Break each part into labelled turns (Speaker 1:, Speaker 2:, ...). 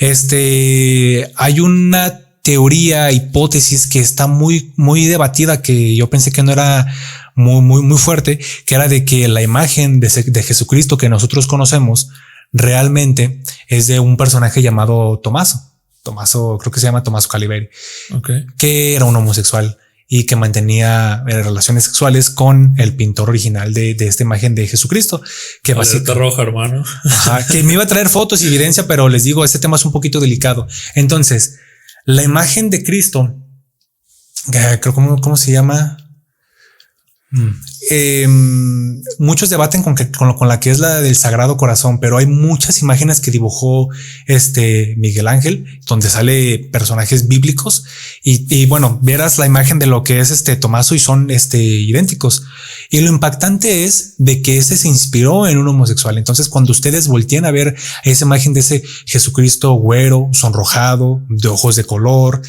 Speaker 1: Hay una teoría, hipótesis que está muy debatida, que yo pensé que no era muy fuerte, que era de que la imagen de Jesucristo que nosotros conocemos realmente es de un personaje llamado Tomaso, creo que se llama Tomaso Caliberi, que era un homosexual y que mantenía relaciones sexuales con el pintor original de esta imagen de Jesucristo. Que
Speaker 2: alerta roja, hermano.
Speaker 1: Ajá, que me iba a traer fotos y evidencia, pero les digo, este tema es un poquito delicado. Entonces, la imagen de Cristo, creo, ¿cómo se llama? Muchos debaten con la que es la del Sagrado Corazón, pero hay muchas imágenes que dibujó Miguel Ángel, donde sale personajes bíblicos y bueno, verás la imagen de lo que es Tomaso y son idénticos. Y lo impactante es de que ese se inspiró en un homosexual. Entonces, cuando ustedes voltean a ver esa imagen de ese Jesucristo güero, sonrojado, de ojos de color,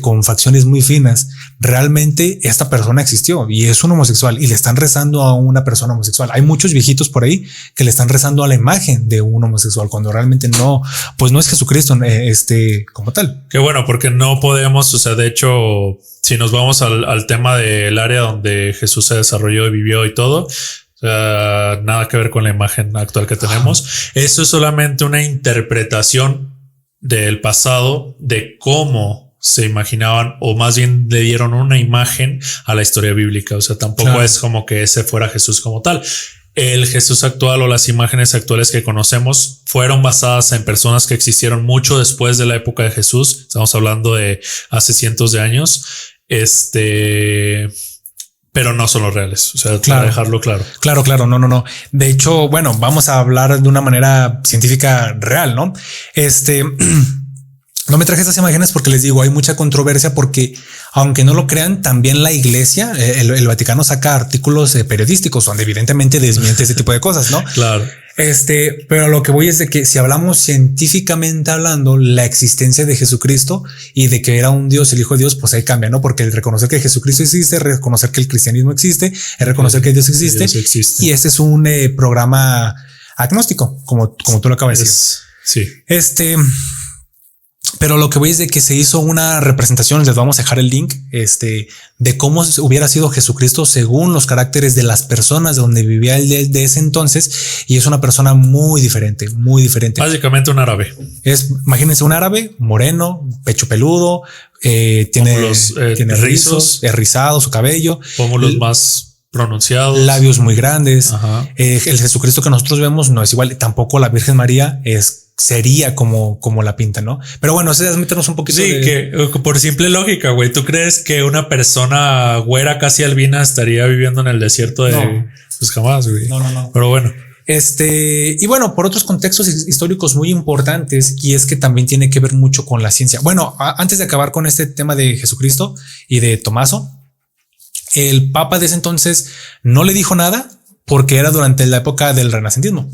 Speaker 1: con facciones muy finas, realmente esta persona existió y es un homosexual y le están rezando a una persona homosexual. Hay muchos viejitos por ahí que le están rezando a la imagen de un homosexual cuando realmente no, pues no es Jesucristo, como tal.
Speaker 2: Qué bueno, porque no podemos, o sea, de hecho, si nos vamos al tema del área donde Jesús se desarrolló y vivió y todo, nada que ver con la imagen actual que tenemos. Eso es solamente una interpretación del pasado de cómo se imaginaban, o más bien le dieron una imagen a la historia bíblica. O sea, tampoco es como que ese fuera Jesús como tal. El Jesús actual o las imágenes actuales que conocemos fueron basadas en personas que existieron mucho después de la época de Jesús. Estamos hablando de hace cientos de años. Pero no son los reales. O sea, para dejarlo claro.
Speaker 1: Claro. No. De hecho, bueno, vamos a hablar de una manera científica real, ¿no? No me traje estas imágenes porque les digo, hay mucha controversia porque aunque no lo crean, también la iglesia, el Vaticano saca artículos periodísticos donde evidentemente desmiente ese tipo de cosas, ¿no?
Speaker 2: Claro.
Speaker 1: Pero lo que voy es de que si hablamos científicamente hablando, la existencia de Jesucristo y de que era un Dios, el Hijo de Dios, pues ahí cambia, ¿no? Porque el reconocer que Jesucristo existe, reconocer que el cristianismo existe, es reconocer que Dios existe. Y este es un programa agnóstico, como tú lo acabas de decir.
Speaker 2: Sí.
Speaker 1: Pero lo que voy es de que se hizo una representación, les vamos a dejar el link, de cómo hubiera sido Jesucristo según los caracteres de las personas donde vivía él de ese entonces. Y es una persona muy diferente.
Speaker 2: Básicamente un árabe.
Speaker 1: Imagínense un árabe moreno, pecho peludo, tiene rizos, es rizado su cabello.
Speaker 2: Pómulos más pronunciados,
Speaker 1: labios muy grandes. El Jesucristo que nosotros vemos no es igual. Tampoco la Virgen María sería como la pinta, ¿no? Pero bueno, eso es meternos un poquito.
Speaker 2: Sí, que por simple lógica, güey, ¿tú crees que una persona güera casi albina estaría viviendo en el desierto de? No. Pues jamás, güey.
Speaker 1: No.
Speaker 2: Pero bueno.
Speaker 1: Y bueno, por otros contextos históricos muy importantes, y es que también tiene que ver mucho con la ciencia. Bueno, antes de acabar con este tema de Jesucristo y de Tomaso, el Papa de ese entonces no le dijo nada porque era durante la época del renacentismo.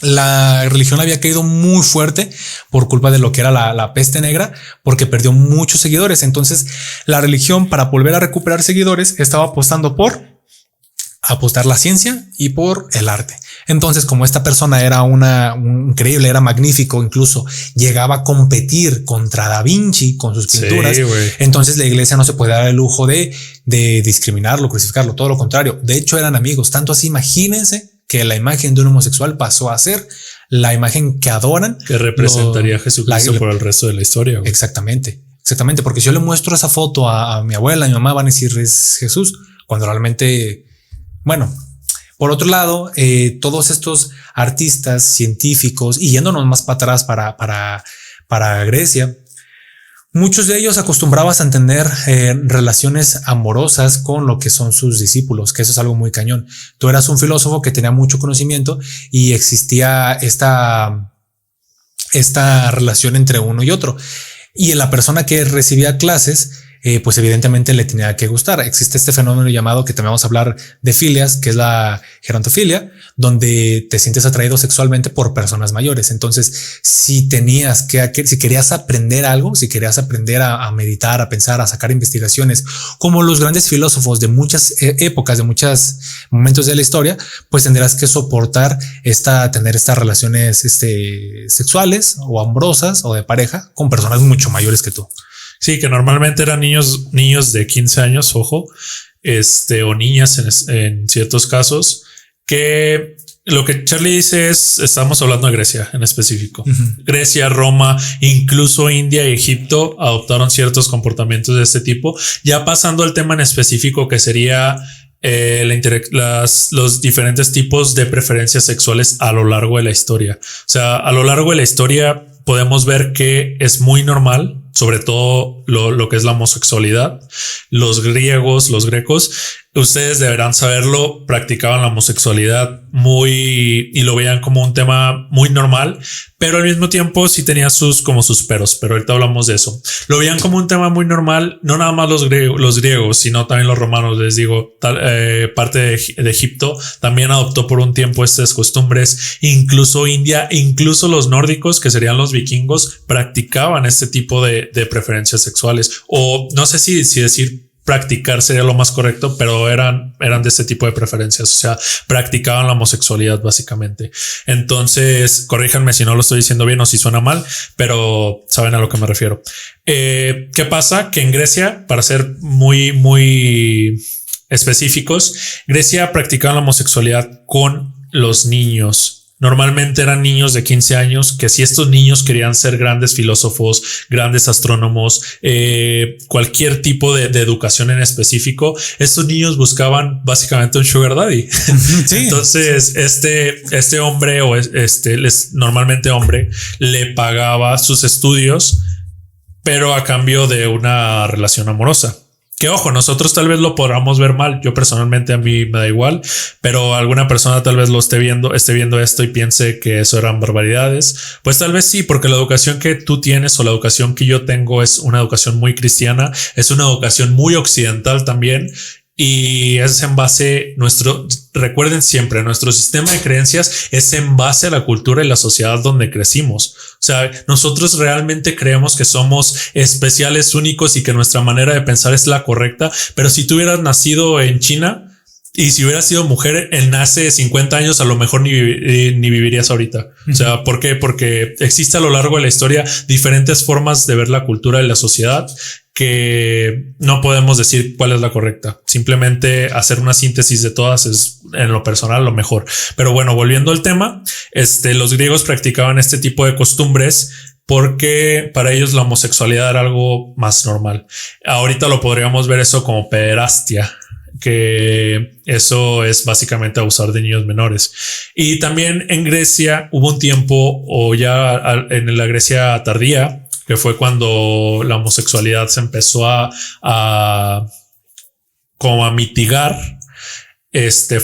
Speaker 1: La religión había caído muy fuerte por culpa de lo que era la peste negra, porque perdió muchos seguidores. Entonces la religión, para volver a recuperar seguidores, estaba apostando por apostar la ciencia y por el arte. Entonces, como esta persona era un increíble, era magnífico, incluso llegaba a competir contra Da Vinci con sus pinturas. Sí, entonces la iglesia no se podía dar el lujo de discriminarlo, crucificarlo, todo lo contrario. De hecho, eran amigos. Tanto así, imagínense que la imagen de un homosexual pasó a ser la imagen que adoran,
Speaker 2: que representaría a Jesucristo por el resto de la historia. Güey.
Speaker 1: Exactamente, porque si yo le muestro esa foto a mi abuela, a mi mamá, van a decir es Jesús, cuando realmente, bueno. Por otro lado, todos estos artistas científicos, y yéndonos más para atrás para Grecia, muchos de ellos acostumbraban a tener relaciones amorosas con lo que son sus discípulos, que eso es algo muy cañón. Tú eras un filósofo que tenía mucho conocimiento y existía esta relación entre uno y otro. Y la persona que recibía clases pues evidentemente le tenía que gustar. Existe este fenómeno llamado, que también vamos a hablar de filias, que es la gerontofilia, donde te sientes atraído sexualmente por personas mayores. Entonces, si querías aprender algo, si querías aprender a meditar, a pensar, a sacar investigaciones, como los grandes filósofos de muchas épocas, de muchos momentos de la historia, pues tendrás que soportar tener estas relaciones sexuales o amorosas o de pareja con personas mucho mayores que tú.
Speaker 2: Sí, que normalmente eran niños de 15 años, ojo, o niñas en ciertos casos, que lo que Charlie dice estamos hablando de Grecia en específico. Grecia, Roma, incluso India y Egipto adoptaron ciertos comportamientos de este tipo. Ya pasando al tema en específico, que sería los diferentes tipos de preferencias sexuales a lo largo de la historia. O sea, a lo largo de la historia podemos ver que es muy normal, sobre todo lo que es la homosexualidad. Los griegos, los grecos, ustedes deberán saberlo, practicaban la homosexualidad y lo veían como un tema muy normal, pero al mismo tiempo sí tenía sus peros, pero ahorita hablamos de eso. Lo veían como un tema muy normal, no nada más los griegos, sino también los romanos. Les digo, parte de Egipto también adoptó por un tiempo estas costumbres, incluso India, incluso los nórdicos, que serían los vikingos, practicaban este tipo de preferencias sexuales, o no sé si decir practicar sería lo más correcto, pero eran de este tipo de preferencias. O sea, practicaban la homosexualidad básicamente. Entonces, corríjanme si no lo estoy diciendo bien o si suena mal, pero saben a lo que me refiero. ¿Qué pasa? Que en Grecia, para ser muy, muy específicos, Grecia practicaba la homosexualidad con los niños. Normalmente eran niños de 15 años, que si estos niños querían ser grandes filósofos, grandes astrónomos, cualquier tipo de educación en específico, estos niños buscaban básicamente un sugar daddy. Sí, entonces este hombre normalmente hombre, le pagaba sus estudios, pero a cambio de una relación amorosa. Que ojo, nosotros tal vez lo podamos ver mal. Yo personalmente, a mí me da igual, pero alguna persona tal vez lo esté viendo esto y piense que eso eran barbaridades. Pues tal vez sí, porque la educación que tú tienes o la educación que yo tengo es una educación muy cristiana, es una educación muy occidental también. Y es en base recuerden siempre, nuestro sistema de creencias es en base a la cultura y la sociedad donde crecimos. O sea, nosotros realmente creemos que somos especiales, únicos y que nuestra manera de pensar es la correcta. Pero si tú hubieras nacido en China y si hubieras sido mujer en hace 50 años, a lo mejor ni vivirías ahorita. O sea, ¿por qué? Porque existe a lo largo de la historia diferentes formas de ver la cultura y la sociedad, que no podemos decir cuál es la correcta. Simplemente hacer una síntesis de todas es, en lo personal, lo mejor. Pero bueno, volviendo al tema, los griegos practicaban este tipo de costumbres porque para ellos la homosexualidad era algo más normal. Ahorita lo podríamos ver eso como pederastia, que eso es básicamente abusar de niños menores. Y también en Grecia hubo un tiempo, o ya en la Grecia tardía, que fue cuando la homosexualidad se empezó a mitigar.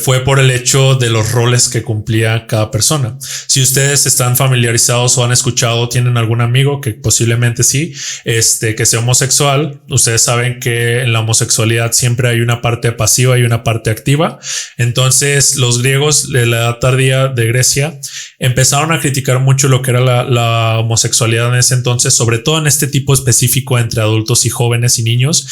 Speaker 2: Fue por el hecho de los roles que cumplía cada persona. Si ustedes están familiarizados o han escuchado, tienen algún amigo que posiblemente sí, que sea homosexual, ustedes saben que en la homosexualidad siempre hay una parte pasiva y una parte activa. Entonces los griegos de la edad tardía de Grecia empezaron a criticar mucho lo que era la homosexualidad en ese entonces, sobre todo en este tipo específico entre adultos y jóvenes y niños,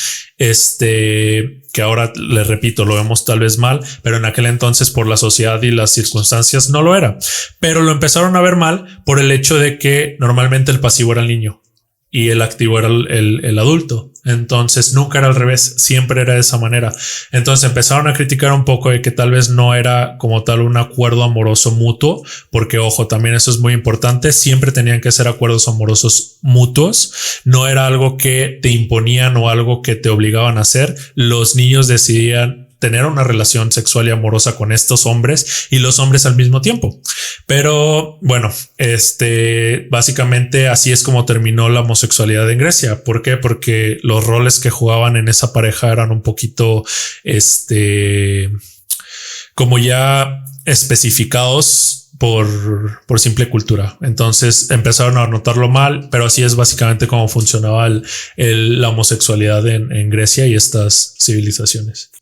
Speaker 2: que ahora, les repito, lo vemos tal vez mal, pero en aquel entonces por la sociedad y las circunstancias no lo era. Pero lo empezaron a ver mal por el hecho de que normalmente el pasivo era el niño y el activo era el adulto. Entonces nunca era al revés, siempre era de esa manera. Entonces empezaron a criticar un poco de que tal vez no era como tal un acuerdo amoroso mutuo, porque ojo, también eso es muy importante. Siempre tenían que ser acuerdos amorosos mutuos. No era algo que te imponían o algo que te obligaban a hacer. Los niños decidían tener una relación sexual y amorosa con estos hombres y los hombres al mismo tiempo. Pero bueno, básicamente así es como terminó la homosexualidad en Grecia. ¿Por qué? Porque los roles que jugaban en esa pareja eran un poquito, como ya especificados por simple cultura. Entonces empezaron a notarlo mal, pero así es básicamente cómo funcionaba la homosexualidad en Grecia y estas civilizaciones.